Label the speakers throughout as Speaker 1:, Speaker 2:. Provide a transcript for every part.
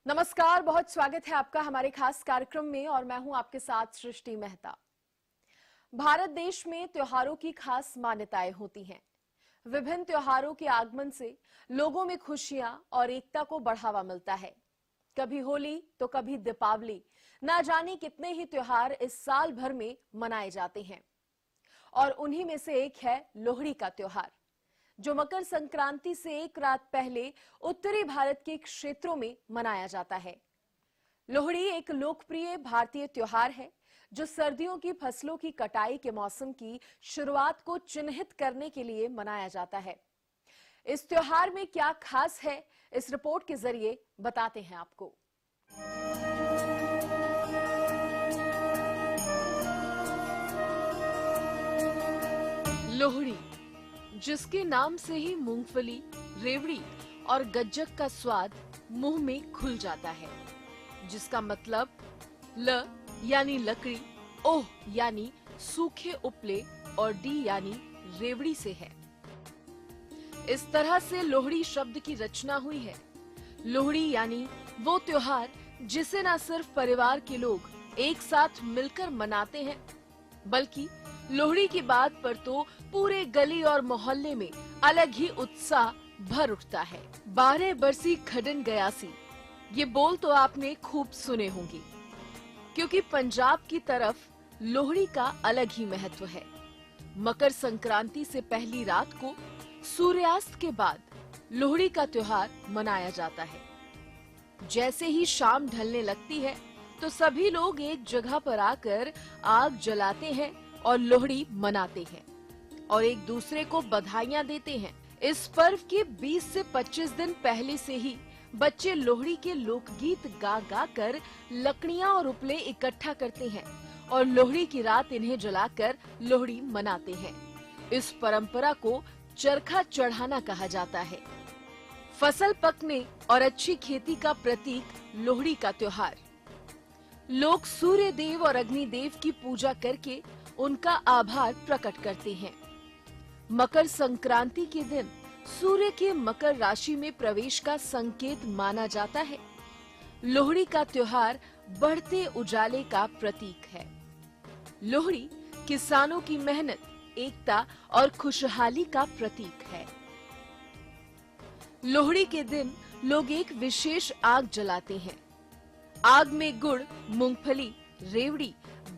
Speaker 1: नमस्कार, बहुत स्वागत है आपका हमारे खास कार्यक्रम में और मैं हूं आपके साथ सृष्टि मेहता। भारत देश में त्योहारों की खास मान्यताएं होती हैं। विभिन्न त्योहारों के आगमन से लोगों में खुशियां और एकता को बढ़ावा मिलता है। कभी होली तो कभी दीपावली, ना जाने कितने ही त्योहार इस साल भर में मनाए जाते हैं और उन्हीं में से एक है लोहड़ी का त्योहार, जो मकर संक्रांति से एक रात पहले उत्तरी भारत के क्षेत्रों में मनाया जाता है। लोहड़ी एक लोकप्रिय भारतीय त्योहार है जो सर्दियों की फसलों की कटाई के मौसम की शुरुआत को चिन्हित करने के लिए मनाया जाता है। इस त्योहार में क्या खास है, इस रिपोर्ट के जरिए बताते हैं आपको। लोहड़ी, जिसके नाम से ही मूंगफली, रेवड़ी और गज्जक का स्वाद मुंह में खुल जाता है, जिसका मतलब ल यानी लकड़ी, ओह यानी सूखे उपले और डी यानी रेवड़ी से है। इस तरह से लोहड़ी शब्द की रचना हुई है। लोहड़ी यानी वो त्योहार जिसे न सिर्फ परिवार के लोग एक साथ मिलकर मनाते हैं, बल्कि लोहड़ी की बात पर तो पूरे गली और मोहल्ले में अलग ही उत्साह भर उठता है। 12 बरसी खडन गयासी, ये बोल तो आपने खूब सुने होंगे, क्योंकि पंजाब की तरफ लोहड़ी का अलग ही महत्व है। मकर संक्रांति से पहली रात को सूर्यास्त के बाद लोहड़ी का त्योहार मनाया जाता है। जैसे ही शाम ढलने लगती है तो सभी लोग एक जगह पर आकर आग जलाते हैं और लोहड़ी मनाते हैं और एक दूसरे को बधाइयां देते हैं। इस पर्व के 20 से 25 दिन पहले से ही बच्चे लोहड़ी के लोकगीत गा गा कर लकड़ियां और उपले इकट्ठा करते हैं और लोहड़ी की रात इन्हें जलाकर लोहड़ी मनाते हैं। इस परंपरा को चरखा चढ़ाना कहा जाता है। फसल पकने और अच्छी खेती का प्रतीक लोहड़ी का त्योहार। लोग सूर्य देव और अग्नि देव की पूजा करके उनका आभार प्रकट करते हैं। मकर संक्रांति के दिन सूर्य के मकर राशि में प्रवेश का संकेत माना जाता है। लोहड़ी का त्योहार बढ़ते उजाले का प्रतीक है। लोहड़ी किसानों की मेहनत, एकता और खुशहाली का प्रतीक है। लोहड़ी के दिन लोग एक विशेष आग जलाते हैं। आग में गुड़, मूंगफली, रेवड़ी,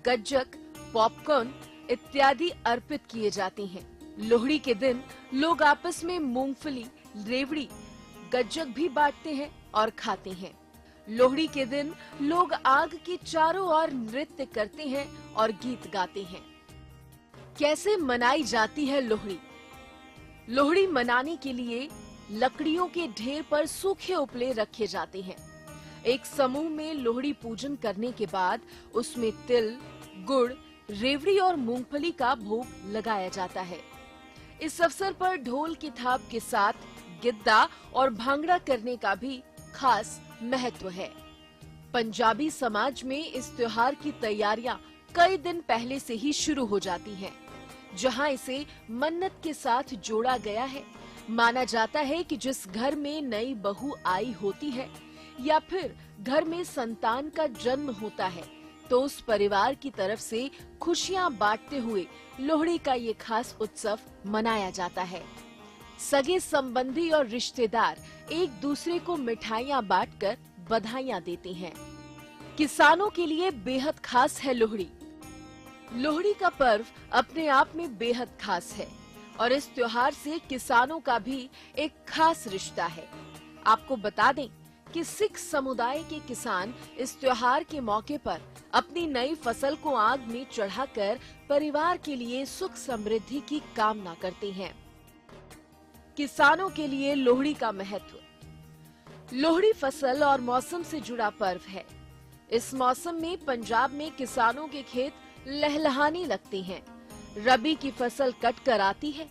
Speaker 1: गज्जक, पॉपकॉर्न इत्यादि अर्पित किए जाते हैं। लोहड़ी के दिन लोग आपस में मूंगफली, रेवड़ी, गज्जक भी बांटते हैं और खाते हैं। लोहड़ी के दिन लोग आग के चारों ओर नृत्य करते हैं और गीत गाते हैं। कैसे मनाई जाती है लोहड़ी? लोहड़ी मनाने के लिए लकड़ियों के ढेर पर सूखे उपले रखे जाते हैं। एक समूह में लोहड़ी पूजन करने के बाद उसमें तिल, गुड़, रेवड़ी और मूंगफली का भोग लगाया जाता है। इस अवसर पर ढोल की थाप के साथ गिद्दा और भांगड़ा करने का भी खास महत्व है। पंजाबी समाज में इस त्योहार की तैयारियां कई दिन पहले से ही शुरू हो जाती हैं, जहां इसे मन्नत के साथ जोड़ा गया है। माना जाता है कि जिस घर में नई बहू आई होती है या फिर घर में संतान का जन्म होता है तो उस परिवार की तरफ से खुशियां बांटते हुए लोहड़ी का ये खास उत्सव मनाया जाता है। सगे संबंधी और रिश्तेदार एक दूसरे को मिठाइयां बांटकर बधाइयां देते हैं। किसानों के लिए बेहद खास है लोहड़ी। लोहड़ी का पर्व अपने आप में बेहद खास है और इस त्योहार से किसानों का भी एक खास रिश्ता है। आपको बता दें कि सिख समुदाय के किसान इस त्योहार के मौके पर अपनी नई फसल को आग में चढ़ाकर परिवार के लिए सुख समृद्धि की कामना करते हैं। किसानों के लिए लोहड़ी का महत्व। लोहड़ी फसल और मौसम से जुड़ा पर्व है। इस मौसम में पंजाब में किसानों के खेत लहलहाने लगते हैं। रबी की फसल कट कर आती है।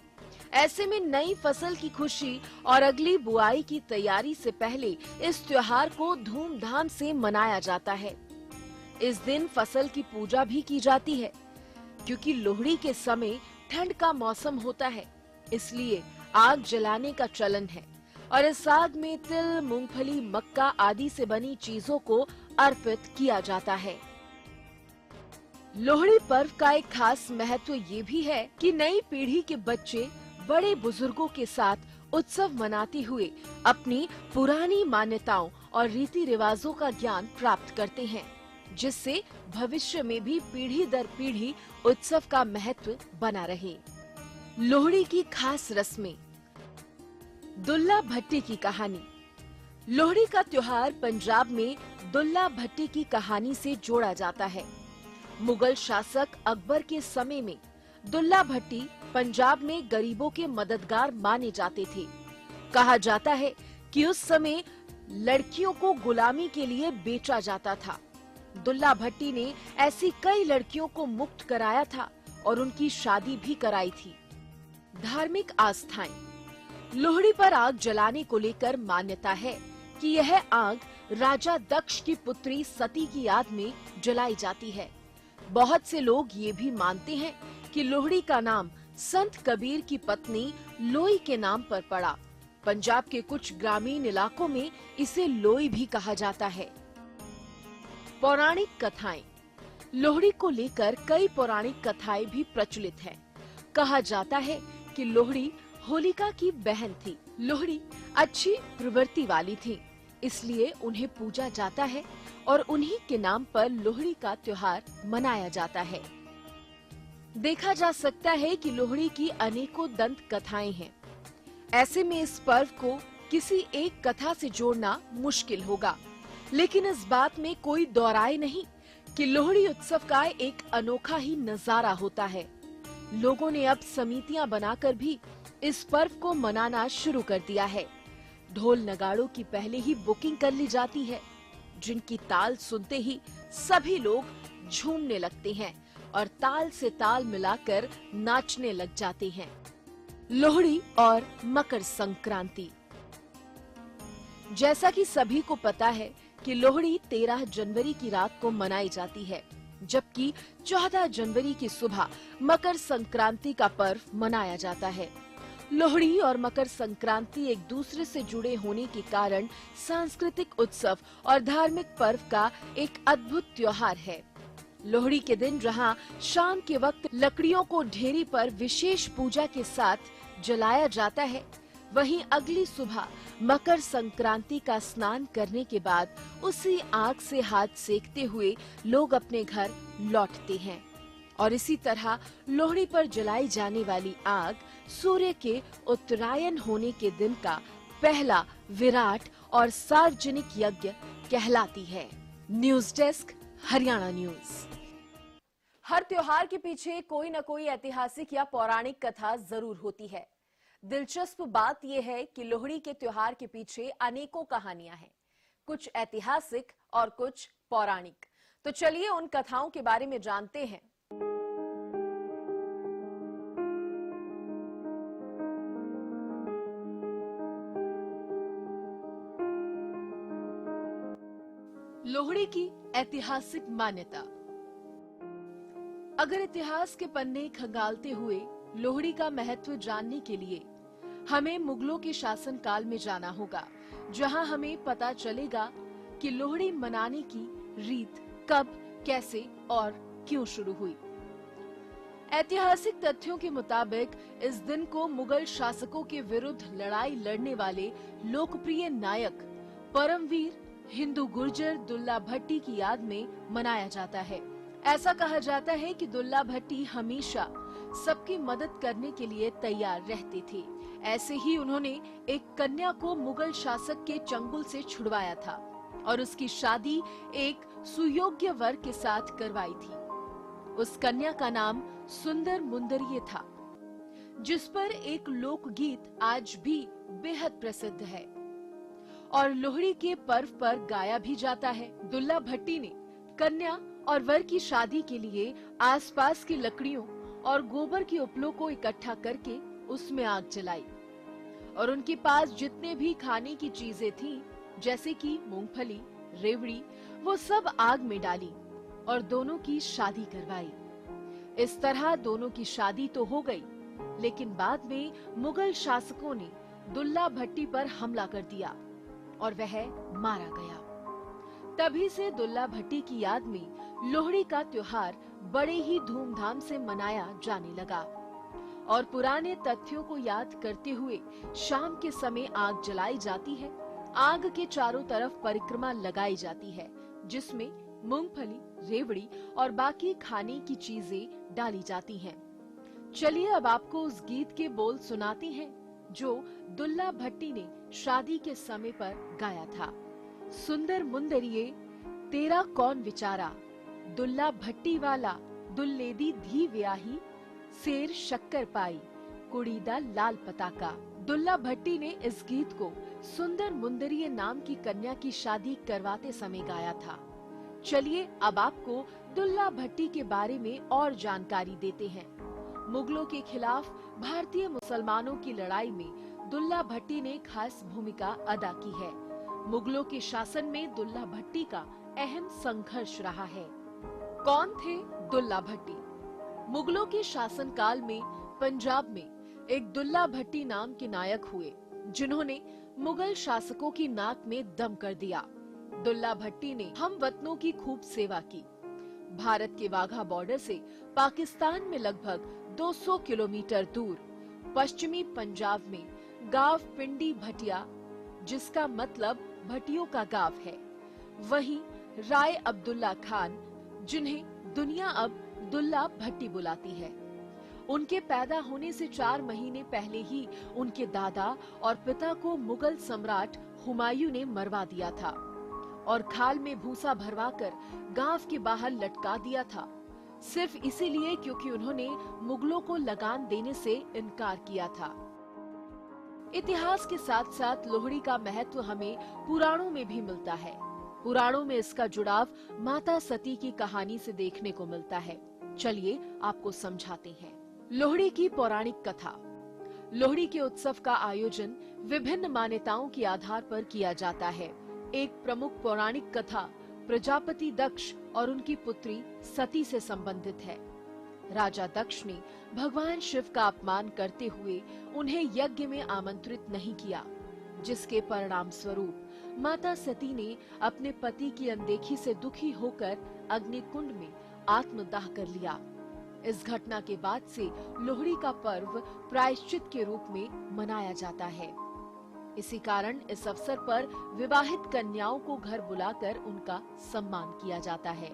Speaker 1: ऐसे में नई फसल की खुशी और अगली बुआई की तैयारी से पहले इस त्योहार को धूमधाम से मनाया जाता है। इस दिन फसल की पूजा भी की जाती है। क्योंकि लोहड़ी के समय ठंड का मौसम होता है, इसलिए आग जलाने का चलन है। और इस आग में तिल, मूंगफली, मक्का आदि से बनी चीजों को अर्पित किया जाता है। लोहड़ी पर्व का एक खास महत्व ये भी है कि नई पीढ़ी के बच्चे बड़े बुजुर्गों के साथ उत्सव मनाते हुए अपनी पुरानी मान्यताओं और रीति रिवाजों का ज्ञान प्राप्त करते हैं, जिससे भविष्य में भी पीढ़ी दर पीढ़ी उत्सव का महत्व बना रहे। लोहड़ी की खास रस्में। दुल्ला भट्टी की कहानी। लोहड़ी का त्योहार पंजाब में दुल्ला भट्टी की कहानी से जोड़ा जाता है। मुगल शासक अकबर के समय में दुल्ला भट्टी पंजाब में गरीबों के मददगार माने जाते थे। कहा जाता है कि उस समय लड़कियों को गुलामी के लिए बेचा जाता था। दुल्ला भट्टी ने ऐसी कई लड़कियों को मुक्त कराया था और उनकी शादी भी कराई थी। धार्मिक आस्थाएं। लोहड़ी पर आग जलाने को लेकर मान्यता है कि यह आग राजा दक्ष की पुत्री सती की याद में जलाई जाती है। बहुत से लोग ये भी मानते हैं कि लोहड़ी का नाम संत कबीर की पत्नी लोई के नाम पर पड़ा। पंजाब के कुछ ग्रामीण इलाकों में इसे लोई भी कहा जाता है। पौराणिक कथाएं। लोहड़ी को लेकर कई पौराणिक कथाएं भी प्रचलित हैं। कहा जाता है कि लोहड़ी होलिका की बहन थी। लोहड़ी अच्छी प्रवृत्ति वाली थी, इसलिए उन्हें पूजा जाता है और उन्हीं के नाम पर लोहड़ी का त्योहार मनाया जाता है। देखा जा सकता है कि लोहड़ी की अनेकों दंत कथाएं हैं। ऐसे में इस पर्व को किसी एक कथा से जोड़ना मुश्किल होगा, लेकिन इस बात में कोई दौराय नहीं कि लोहड़ी उत्सव का एक अनोखा ही नजारा होता है। लोगों ने अब समितियां बनाकर भी इस पर्व को मनाना शुरू कर दिया है। ढोल नगाड़ों की पहले ही बुकिंग कर ली जाती है, जिनकी ताल सुनते ही सभी लोग झूमने लगते हैं और ताल से ताल मिलाकर नाचने लग जाते हैं। लोहड़ी और मकर संक्रांति। जैसा कि सभी को पता है कि लोहड़ी 13 जनवरी की रात को मनाई जाती है, जबकि 14 जनवरी की सुबह मकर संक्रांति का पर्व मनाया जाता है। लोहड़ी और मकर संक्रांति एक दूसरे से जुड़े होने के कारण सांस्कृतिक उत्सव और धार्मिक पर्व का एक अद्भुत त्योहार है। लोहड़ी के दिन जहां शाम के वक्त लकड़ियों को ढेरी पर विशेष पूजा के साथ जलाया जाता है, वहीं अगली सुबह मकर संक्रांति का स्नान करने के बाद उसी आग से हाथ सेकते हुए लोग अपने घर लौटते हैं। और इसी तरह लोहड़ी पर जलाई जाने वाली आग सूर्य के उत्तरायण होने के दिन का पहला विराट और सार्वजनिक यज्ञ कहलाती है। News desk, Haryana news. हर त्योहार के पीछे कोई न कोई ऐतिहासिक या पौराणिक कथा जरूर होती है। दिलचस्प बात यह है कि लोहड़ी के त्योहार के पीछे अनेकों कहानियां हैं, कुछ ऐतिहासिक और कुछ पौराणिक। तो चलिए उन कथाओं के बारे में जानते हैं। लोहड़ी की ऐतिहासिक मान्यता। अगर इतिहास के पन्ने खंगालते हुए लोहड़ी का महत्व जानने के लिए हमें मुगलों के शासन काल में जाना होगा, जहां हमें पता चलेगा कि लोहड़ी मनाने की रीत कब, कैसे और क्यों शुरू हुई। ऐतिहासिक तथ्यों के मुताबिक इस दिन को मुगल शासकों के विरुद्ध लड़ाई लड़ने वाले लोकप्रिय नायक परमवीर हिंदू गुर्जर दुल्ला भट्टी की याद में मनाया जाता है। ऐसा कहा जाता है कि दुल्ला भट्टी हमेशा सबकी मदद करने के लिए तैयार रहते थे। ऐसे ही उन्होंने एक कन्या को मुगल शासक के चंगुल से छुड़वाया था और उसकी शादी एक सुयोग्य वर के साथ करवाई थी। उस कन्या का नाम सुंदर मुंदरिये था, जिस पर एक लोकगीत आज भी बेहद प्रसिद्ध है और लोहड़ी के पर्व पर गाया भी जाता है। दुल्ला भट्टी ने कन्या और वर की शादी के लिए आसपास की लकड़ियों और गोबर की उपलों को इकट्ठा करके उसमें आग जलाई और उनके पास जितने भी खाने की चीजें थीं, जैसे कि मूंगफली, रेवड़ी, वो सब आग में डाली और दोनों की शादी करवाई। इस तरह दोनों की शादी तो हो गई, लेकिन बाद में मुगल शासकों ने दुल्ला भट्टी पर हमला कर दिया और वह मारा गया। तभी से दुल्ला भट्टी की याद में लोहड़ी का त्योहार बड़े ही धूमधाम से मनाया जाने लगा और पुराने तथ्यों को याद करते हुए शाम के समय आग जलाई जाती है। आग के चारों तरफ परिक्रमा लगाई जाती है, जिसमें मूंगफली, रेवड़ी और बाकी खाने की चीजें डाली जाती हैं। चलिए अब आपको उस गीत के बोल सुनाते हैं जो दुल्ला भट्टी ने शादी के समय पर गाया था। सुंदर मुंदरिये तेरा कौन विचारा, दुल्ला भट्टी वाला दुल्ले दी धी व्याही, सेर शक्कर पाई कुड़ीदा लाल पताका। दुल्ला भट्टी ने इस गीत को सुंदर मुंदरिये नाम की कन्या की शादी करवाते समय गाया था। चलिए अब आपको दुल्ला भट्टी के बारे में और जानकारी देते हैं। मुगलों के खिलाफ भारतीय मुसलमानों की लड़ाई में दुल्ला भट्टी ने खास भूमिका अदा की है। मुगलों के शासन में दुल्ला भट्टी का अहम संघर्ष रहा है। कौन थे दुल्ला भट्टी? मुगलों के शासनकाल में पंजाब में एक दुल्ला भट्टी नाम के नायक हुए, जिन्होंने मुगल शासकों की नाक में दम कर दिया। दुल्ला भट्टी ने हम वतनों की खूब सेवा की। भारत के वाघा बॉर्डर से पाकिस्तान में लगभग 200 किलोमीटर दूर पश्चिमी पंजाब में गांव पिंडी भटिया, जिसका मतलब भटियों का गांव है, वहीं राय अब्दुल्ला खान, जिन्हें दुनिया अब दुल्ला भट्टी बुलाती है, उनके पैदा होने से 4 महीने पहले ही उनके दादा और पिता को मुगल सम्राट हुमायूं ने मरवा दिया था और खाल में भूसा भरवाकर गांव के बाहर लटका दिया था, सिर्फ इसीलिए क्योंकि उन्होंने मुगलों को लगान देने से इनकार किया था। इतिहास के साथ साथ लोहड़ी का महत्व हमें पुराणों में भी मिलता है। पुराणों में इसका जुड़ाव माता सती की कहानी से देखने को मिलता है। चलिए आपको समझाते हैं। लोहड़ी की पौराणिक कथा। लोहड़ी के उत्सव का आयोजन विभिन्न मान्यताओं के आधार पर किया जाता है। एक प्रमुख पौराणिक कथा प्रजापति दक्ष और उनकी पुत्री सती से संबंधित है। राजा दक्ष ने भगवान शिव का अपमान करते हुए उन्हें यज्ञ में आमंत्रित नहीं किया, जिसके परिणाम स्वरूप माता सती ने अपने पति की अनदेखी से दुखी होकर अग्निकुंड में आत्मदाह कर लिया। इस घटना के बाद से लोहड़ी का पर्व प्रायश्चित के रूप में मनाया जाता है। इसी कारण इस अवसर पर विवाहित कन्याओं को घर बुलाकर उनका सम्मान किया जाता है।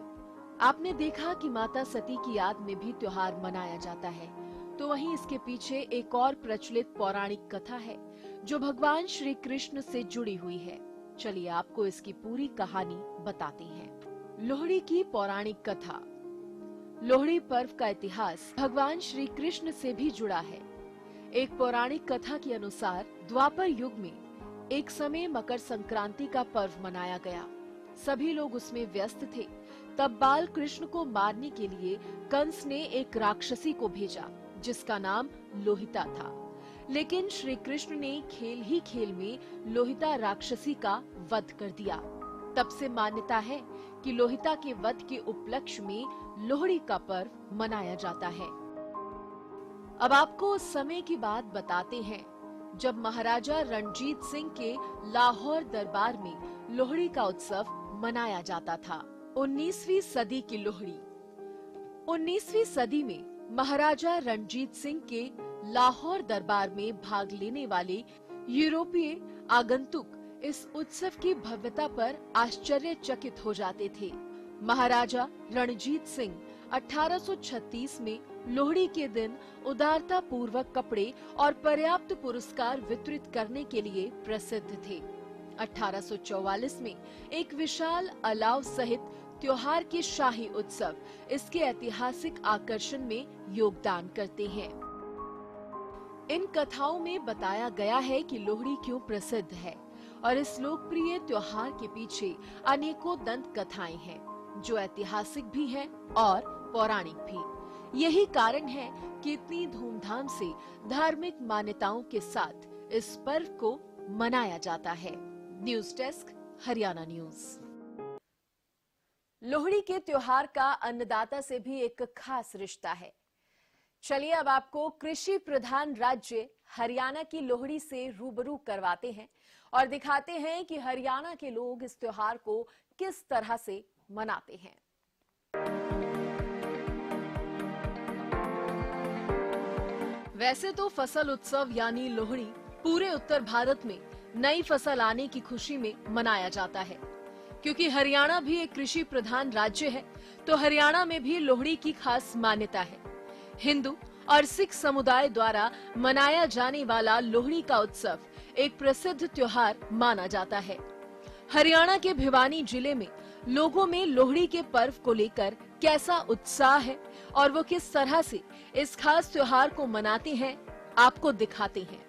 Speaker 1: आपने देखा कि माता सती की याद में भी त्योहार मनाया जाता है, तो वहीं इसके पीछे एक और प्रचलित पौराणिक कथा है जो भगवान श्री कृष्ण से जुड़ी हुई है। चलिए आपको इसकी पूरी कहानी बताते हैं। लोहड़ी की पौराणिक कथा। लोहड़ी पर्व का इतिहास भगवान श्री कृष्ण से भी जुड़ा है। एक पौराणिक कथा के अनुसार द्वापर युग में एक समय मकर संक्रांति का पर्व मनाया गया। सभी लोग उसमें व्यस्त थे। तब बाल कृष्ण को मारने के लिए कंस ने एक राक्षसी को भेजा, जिसका नाम लोहिता था। लेकिन श्री कृष्ण ने खेल ही खेल में लोहिता राक्षसी का वध कर दिया। तब से मान्यता है कि लोहिता के वध के उपलक्ष्य में लोहड़ी का पर्व मनाया जाता है। अब आपको उस समय की बात बताते हैं जब महाराजा रणजीत सिंह के लाहौर दरबार में लोहड़ी का उत्सव मनाया जाता था। 19वीं सदी की लोहड़ी। 19वीं सदी में महाराजा रणजीत सिंह के लाहौर दरबार में भाग लेने वाले यूरोपीय आगंतुक इस उत्सव की भव्यता पर आश्चर्यचकित हो जाते थे। महाराजा रणजीत सिंह 1836 में लोहड़ी के दिन उदारता पूर्वक कपड़े और पर्याप्त पुरस्कार वितरित करने के लिए प्रसिद्ध थे। 1844 में एक विशाल अलाव सहित त्योहार के शाही उत्सव इसके ऐतिहासिक आकर्षण में योगदान करते हैं। इन कथाओं में बताया गया है कि लोहड़ी क्यों प्रसिद्ध है और इस लोकप्रिय त्योहार के पीछे अनेकों दंत कथाएं हैं जो ऐतिहासिक भी हैं और पौराणिक भी। यही कारण है कि इतनी धूमधाम से धार्मिक मान्यताओं के साथ इस पर्व को मनाया जाता है। News desk, Haryana news. Lohri के त्योहार का अन्नदाता से भी एक खास रिश्ता है। चलिए अब आपको कृषि प्रधान राज्य हरियाणा की लोहड़ी से रूबरू करवाते हैं और दिखाते हैं कि हरियाणा के लोग इस त्योहार को किस तरह से मनाते हैं। वैसे तो फसल उत्सव यानी लोहड़ी पूरे उत्तर भारत में नई फसल आने की खुशी में मनाया जाता है। क्योंकि हरियाणा भी एक कृषि प्रधान राज्य है, तो हरियाणा में भी लोहड़ी की खास मान्यता है। हिंदू और सिख समुदाय द्वारा मनाया जाने वाला लोहड़ी का उत्सव एक प्रसिद्ध त्योहार माना जाता है। हरियाणा के भिवानी जिले में लोगों में लोहड़ी के पर्व को लेकर कैसा उत्साह है और वो किस तरह से इस खास त्योहार को मनाते हैं, आपको दिखाते हैं।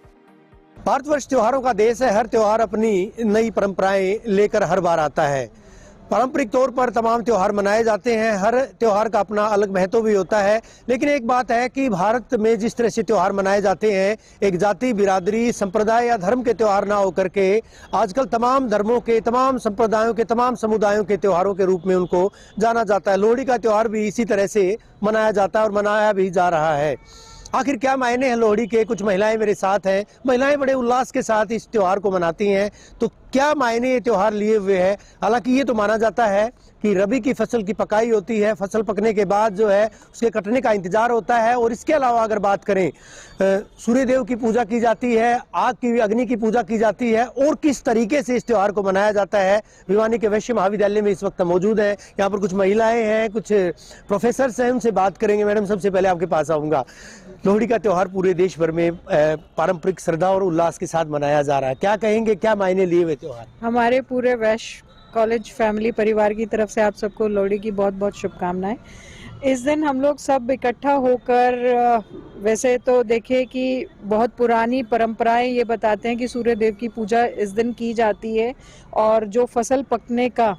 Speaker 2: भारतवर्ष त्योहारों का देश है। हर त्योहार अपनी नई परंपराएं लेकर हर बार आता है। पारंपरिक तौर पर तमाम त्योहार मनाए जाते हैं। हर त्योहार का अपना अलग महत्व भी होता है। लेकिन एक बात है कि भारत में जिस तरह से त्योहार मनाए जाते हैं, एक जाति, बिरादरी, संप्रदाय या धर्म के त्योहार ना होकर के आजकल तमाम धर्मों के, तमाम संप्रदायों के, तमाम समुदायों के त्योहारों के रूप में उनको जाना जाता है। लोहड़ी का त्योहार भी इसी तरह से मनाया जाता है और मनाया भी जा रहा है। आखिर क्या मायने हैं लोहड़ी के? कुछ महिलाएं मेरे साथ हैं। महिलाएं बड़े उल्लास के साथ इस त्योहार को मनाती हैं। तो क्या मायने ये त्योहार लिए हुए है? हालांकि ये तो माना जाता है कि रबी की फसल की पकाई होती है, फसल पकने के बाद जो है उसके कटने का इंतजार होता है। और इसके अलावा अगर बात करें, सूर्य देव की पूजा की जाती है, आग की, अग्नि की पूजा की जाती है। और किस तरीके से इस त्योहार को मनाया जाता है, भिवानी के वैश्य महाविद्यालय में इस वक्त मौजूद है। यहाँ पर कुछ महिलाएं हैं, कुछ प्रोफेसर हैं, उनसे बात करेंगे। मैडम, सबसे पहले आपके पास आऊंगा। लोहड़ी का त्योहार पूरे देश भर में पारंपरिक श्रद्धा और उल्लास के साथ मनाया जा रहा है। क्या कहेंगे, क्या मायने लिए हुए त्योहार?
Speaker 3: हमारे पूरे वैश्य कॉलेज फैमिली परिवार की तरफ से आप सबको लोहड़ी की बहुत बहुत शुभकामनाएं। इस दिन हम लोग सब इकट्ठा होकर, वैसे तो देखिए कि बहुत पुरानी परंपराएं ये बताते हैं कि सूर्य देव की पूजा इस दिन की जाती है। और जो फसल पकने का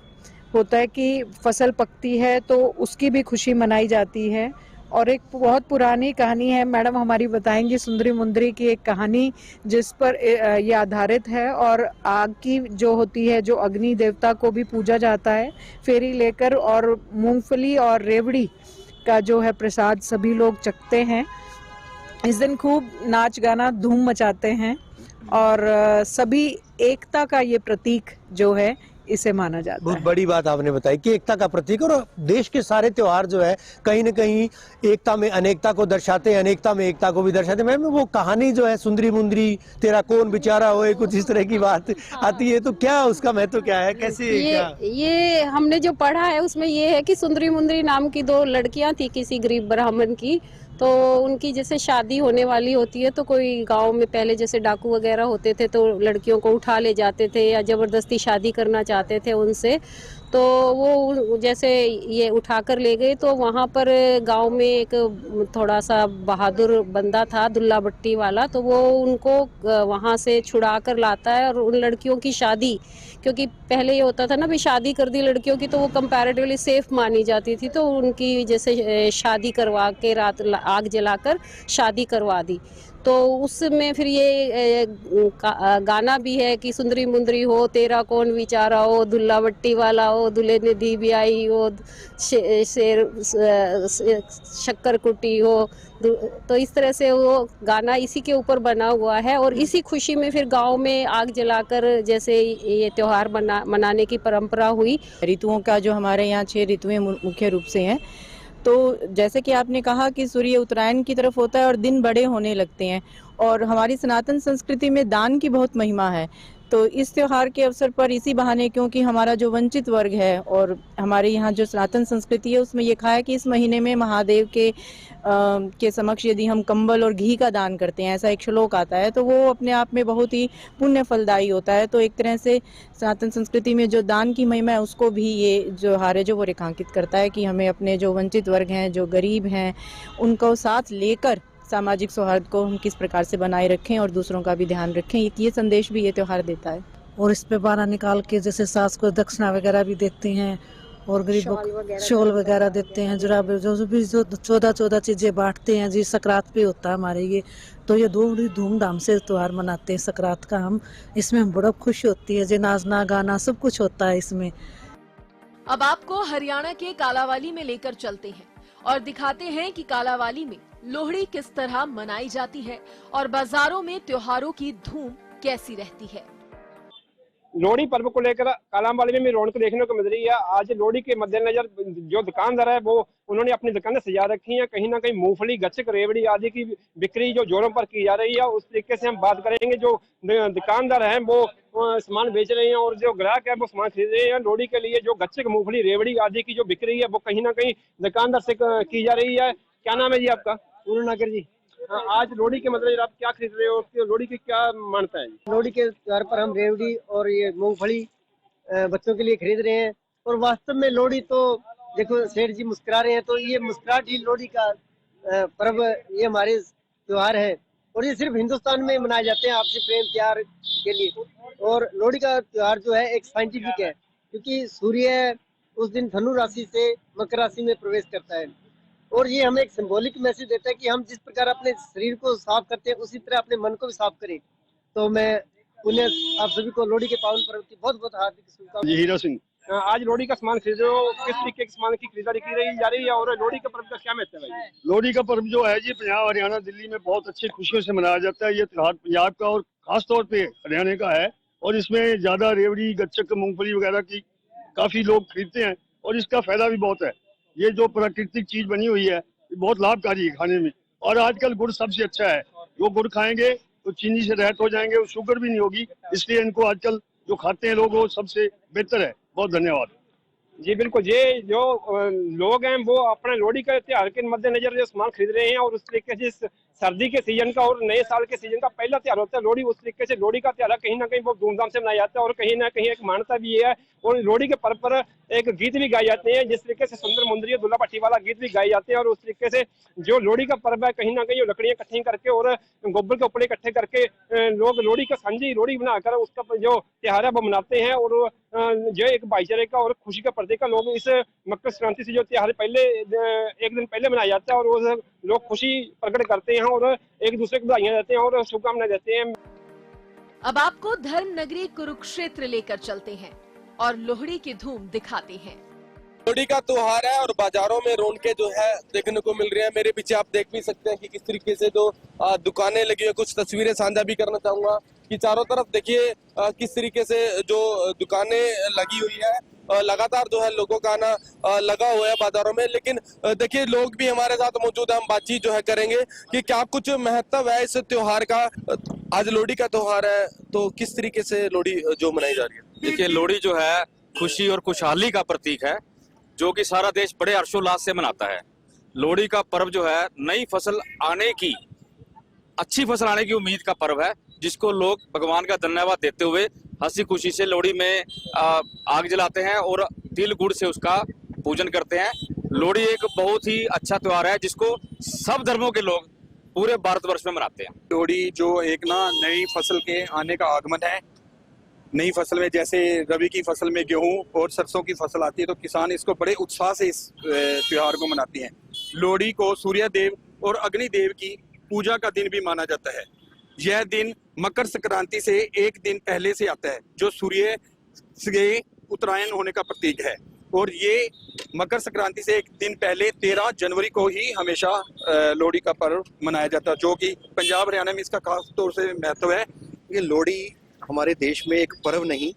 Speaker 3: होता है कि फसल पकती है तो उसकी भी खुशी मनाई जाती है। और एक बहुत पुरानी कहानी है, मैडम हमारी बताएंगी, सुंदरी मुंदरी की एक कहानी जिस पर ये आधारित है। और आग की जो होती है, जो अग्नि देवता को भी पूजा जाता है फेरी लेकर, और मूंगफली और रेवड़ी का जो है प्रसाद सभी लोग चखते हैं। इस दिन खूब नाच गाना धूम मचाते हैं और सभी एकता का ये प्रतीक जो है इसे माना जाता है।
Speaker 2: बहुत बड़ी बात आपने बताई कि एकता का प्रतीक। और देश के सारे त्योहार जो है कहीं न कहीं एकता में अनेकता को दर्शाते हैं, अनेकता में एकता को भी दर्शाते हैं। मैम, वो कहानी जो है सुंदरी मुंदरी तेरा कौन बेचारा होए, कुछ इस तरह की बात आती है, तो क्या उसका महत्व क्या है, कैसे?
Speaker 4: ये हमने जो पढ़ा है उसमें ये है कि सुंदरी मुंदरी नाम की दो लड़कियां थी किसी गरीब ब्राह्मण की। तो उनकी जैसे शादी होने वाली होती है तो कोई गांव में पहले जैसे डाकू वगैरह होते थे तो लड़कियों को उठा ले जाते थे या जबरदस्ती शादी करना चाहते थे उनसे। तो वो जैसे ये उठा कर ले गए, तो वहाँ पर गांव में एक थोड़ा सा बहादुर बंदा था, दुल्ला भट्टी वाला, तो वो उनको वहाँ से छुड़ा कर लाता है। और उन लड़कियों की शादी, क्योंकि पहले ये होता था ना भी शादी कर दी लड़कियों की तो वो कंपैरेटिवली सेफ मानी जाती थी, तो उनकी जैसे शादी करवा के रात आग जलाकर शादी करवा दी। तो उसमें फिर ये गाना भी है कि सुंदरी मुंदरी हो तेरा कौन विचारा हो, दुल्ला भट्टी वाला हो, दुल्हे ने दी भी आई हो, शेर शक्कर कुटी हो। तो इस तरह से वो गाना इसी के ऊपर बना हुआ है। और इसी खुशी में फिर गांव में आग जलाकर जैसे ये त्योहार मनाने की परंपरा हुई।
Speaker 3: ऋतुओं का जो हमारे यहाँ 6 ऋतुएं मुख्य रूप से हैं। तो जैसे कि आपने कहा कि सूर्य उत्तरायण की तरफ होता है और दिन बड़े होने लगते हैं। और हमारी सनातन संस्कृति में दान की बहुत महिमा है। तो इस त्योहार के अवसर पर इसी बहाने, क्योंकि हमारा जो वंचित वर्ग है और हमारे यहाँ जो सनातन संस्कृति है उसमें ये कहा है कि इस महीने में महादेव के समक्ष यदि हम कंबल और घी का दान करते हैं, ऐसा एक श्लोक आता है, तो वो अपने आप में बहुत ही पुण्य फलदायी होता है। तो एक तरह से सनातन संस्कृति में जो दान की महिमा है उसको भी ये जो त्योहार है जो वो रेखांकित करता है कि हमें अपने जो वंचित वर्ग हैं, जो गरीब हैं, उनको साथ लेकर सामाजिक सौहार्द को हम किस प्रकार से बनाए रखें और दूसरों का भी ध्यान रखें, ये संदेश भी ये त्योहार देता है।
Speaker 5: और इस पे बारह निकाल के जैसे सास को दक्षिणा वगैरह भी देते हैं और गरीबों को शॉल वगैरह देते हैं, जुराब, जो भी जो 14 चीजें बांटते हैं जी। सकरात पे होता है हमारे ये, तो ये बड़ी धूमधाम से त्योहार मनाते हैं सकरात का हम। इसमें हम बड़ा खुशी होती है जी, नाचना गाना सब कुछ होता है इसमें।
Speaker 1: अब आपको हरियाणा के कालावाली में लेकर चलते हैं और दिखाते हैं कि कालांवाली में लोहड़ी किस तरह मनाई जाती है और बाजारों में त्योहारों की धूम कैसी रहती है।
Speaker 6: लोहड़ी पर्व को लेकर कालांवाली में रौनक देखने को मिल रही है। आज लोहड़ी के मद्देनजर जो दुकानदार है वो उन्होंने अपनी दुकानें सजा रखी हैं। कहीं ना कहीं मूंगफली, गच्चक, रेवड़ी आदि की बिक्री जो जोरों पर की जा रही है, उस तरीके से हम बात करेंगे। जो दुकानदार हैं वो सामान बेच रहे हैं और जो ग्राहक है वो सामान खरीद रहे हैं। लोहड़ी के लिए जो गच्चक, मूंगफली, रेवड़ी आदि की जो बिक्री है वो कहीं ना कहीं दुकानदार से की जा रही है। क्या नाम है जी आपका?
Speaker 2: पूर्णाकर जी।
Speaker 6: आज लोहड़ी के मतलब आप क्या खरीद रहे हो? लोहड़ी की क्या मान्यता है?
Speaker 2: लोहड़ी के त्योहार पर हम रेवड़ी और ये मूंगफली बच्चों के लिए खरीद रहे हैं। और वास्तव में लोहड़ी तो देखो, सेठ जी मुस्कुरा रहे हैं, तो ये मुस्कुराहट ही लोहड़ी का पर्व, ये हमारे त्योहार है और ये सिर्फ हिंदुस्तान में मनाए जाते हैं आपसी प्रेम प्यार के लिए। और लोहड़ी का त्योहार जो है एक साइंटिफिक है, क्योंकि सूर्य उस दिन धनु राशि से मकर राशि में प्रवेश करता है और ये हमें एक सिंबॉलिक मैसेज देता है कि हम जिस प्रकार अपने शरीर को साफ करते हैं उसी तरह अपने मन को भी साफ करें। तो मैं पुनः आप सभी को लोहड़ी के पावन पर्व की बहुत बहुत हार्दिक शुभकामनाएं।
Speaker 6: हीरा सिंह, आज लोहड़ी का सामान खरीद रहे हो, किस तरीके के सामान की खरीदारी की रही जा रही है और लोहड़ी का पर्व का क्या महत्व है?
Speaker 7: लोहड़ी का पर्व जो है जी पंजाब, हरियाणा, दिल्ली में बहुत अच्छी खुशियों से मनाया जाता है। ये त्योहार पंजाब का और खास तौर पे हरियाणा का है और इसमें ज्यादा रेवड़ी, गच्चक, मूंगफली वगैरह की काफी लोग खरीदते हैं और इसका फायदा भी बहुत है। ये जो प्राकृतिक चीज बनी हुई है ये बहुत लाभकारी है खाने में। और आजकल गुड़ सबसे अच्छा है, जो गुड़ खाएंगे तो चीनी से रहित हो जाएंगे और शुगर भी नहीं होगी, इसलिए इनको आजकल जो खाते हैं लोग वो सबसे बेहतर है। बहुत धन्यवाद
Speaker 6: जी। बिल्कुल, ये जो लोग हैं वो अपने लोहड़ी के त्योहार के मद्देनजर जो सामान खरीद रहे हैं और उस तरीके से सर्दी के सीजन का और नए साल के सीजन का पहला त्योहार होता है लोहड़ी, उस तरीके से लोहड़ी का त्योहार कहीं ना कहीं बहुत धूमधाम से मनाया जाता है और कहीं ना कहीं एक मान्यता भी है। और लोहड़ी के पर्व पर एक गीत भी गाए जाते हैं, जिस तरीके से सुंदर मुंदरी, दुल्हा भट्टी वाला गीत भी गाए जाते हैं। और उस तरीके से जो लोहड़ी का पर्व है कहीं ना कहीं लकड़ियां इकट्ठी करके और गोबर के उपड़े इकट्ठे करके लोग लोहड़ी का सांझी लोहड़ी बनाकर उसका जो त्योहार है वो मनाते हैं। और जो एक भाईचारे का और खुशी का प्रतीक है, लोग इस मकर संक्रांति से जो त्योहार पहले एक दिन पहले मनाया जाता है और वो लोग खुशी प्रकट करते हैं और एक दूसरे को बधाइयां देते हैं और शुभकामनाएं देते हैं।
Speaker 1: अब आपको धर्म नगरी कुरुक्षेत्र लेकर चलते हैं और लोहड़ी की धूम दिखाते हैं।
Speaker 8: लोहड़ी का त्योहार है और बाजारों में रौनकें जो है देखने को मिल रही है। मेरे पीछे आप देख भी सकते हैं कि किस तरीके से जो दुकानें लगी है। कुछ तस्वीरें साझा भी करना चाहूंगा कि चारों तरफ देखिए किस तरीके से जो दुकानें लगी हुई है। लगातार जो है लोगों का आना लगा हुआ है बाजारों में। लेकिन देखिए लोग भी हमारे साथ मौजूद है, हम बातचीत जो है करेंगे कि क्या कुछ महत्व है इस त्योहार का। आज लोहड़ी का त्योहार है तो किस तरीके से लोहड़ी जो मनाई जा रही है?
Speaker 9: देखिए लोहड़ी जो है खुशी और खुशहाली का प्रतीक है, जो कि सारा देश बड़े हर्षोल्लास से मनाता है। लोहड़ी का पर्व जो है नई फसल आने की, अच्छी फसल आने की उम्मीद का पर्व है, जिसको लोग भगवान का धन्यवाद देते हुए हंसी खुशी से लोहड़ी में आग जलाते हैं और तिल गुड़ से उसका पूजन करते हैं। लोहड़ी एक बहुत ही अच्छा त्योहार है जिसको सब धर्मों के लोग पूरे भारतवर्ष में मनाते हैं।
Speaker 10: लोहड़ी जो एक नई फसल के आने का आगमन है। नई फसल में जैसे रबी की फसल में गेहूं और सरसों की फसल आती है तो किसान इसको बड़े उत्साह से इस त्योहार को मनाते हैं। लोहड़ी को सूर्य देव और अग्नि देव की पूजा का दिन भी माना जाता है। यह दिन मकर संक्रांति से एक दिन पहले से आता है, जो सूर्य से उत्तरायण होने का प्रतीक है। और ये मकर संक्रांति से एक दिन पहले 13 जनवरी को ही हमेशा लोहड़ी का पर्व मनाया जाता है, जो कि पंजाब हरियाणा में इसका खास तौर से महत्व है।
Speaker 11: ये लोहड़ी हमारे देश में एक पर्व नहीं,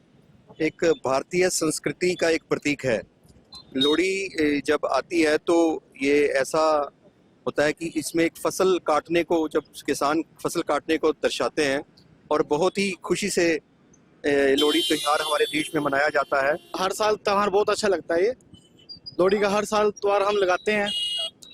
Speaker 11: एक भारतीय संस्कृति का एक प्रतीक है। लोहड़ी जब आती है तो ये ऐसा होता है कि इसमें एक फसल काटने को, जब किसान फसल काटने को दर्शाते हैं और बहुत ही खुशी से लोहड़ी त्योहार हमारे देश में मनाया जाता है।
Speaker 12: हर साल त्योहार बहुत अच्छा लगता है। ये लोहड़ी का हर साल त्योहार हम लगाते हैं,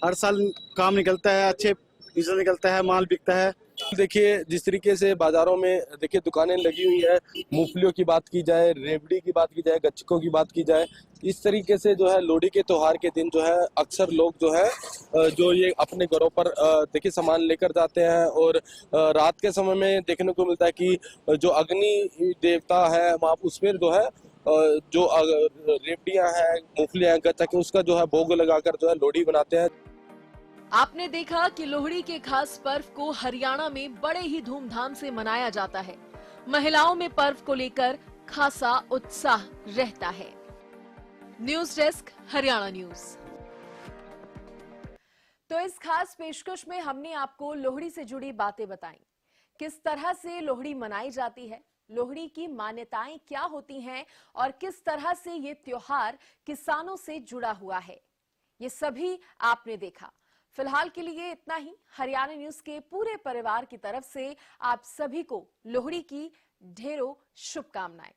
Speaker 12: हर साल काम निकलता है, अच्छे बिजनेस निकलता है, माल बिकता है।
Speaker 8: देखिए जिस तरीके से बाजारों में देखिए दुकानें लगी हुई है, मूंगफलियों की बात की जाए, रेवड़ी की बात की जाए, गच्चकों की बात की जाए, इस तरीके से जो है लोहड़ी के त्योहार के दिन जो है अक्सर लोग जो है जो ये अपने घरों पर देखिए सामान लेकर जाते हैं। और रात के समय में देखने को मिलता है कि जो अग्नि देवता है वहाँ उसमें जो है जो रेवड़ियां हैं, मूंगफलियां हैं, गच्चक, उसका जो है भोग लगाकर जो है लोहड़ी बनाते हैं।
Speaker 1: आपने देखा कि लोहड़ी के खास पर्व को हरियाणा में बड़े ही धूमधाम से मनाया जाता है। महिलाओं में पर्व को लेकर खासा उत्साह रहता है। News desk, Haryana news. तो इस खास पेशकश में हमने आपको लोहड़ी से जुड़ी बातें बताई, किस तरह से लोहड़ी मनाई जाती है, लोहड़ी की मान्यताएं क्या होती हैं और किस तरह से ये त्योहार किसानों से जुड़ा हुआ है, ये सभी आपने देखा। फिलहाल के लिए इतना ही। हरियाणा न्यूज के पूरे परिवार की तरफ से आप सभी को लोहड़ी की ढेरों शुभकामनाएं।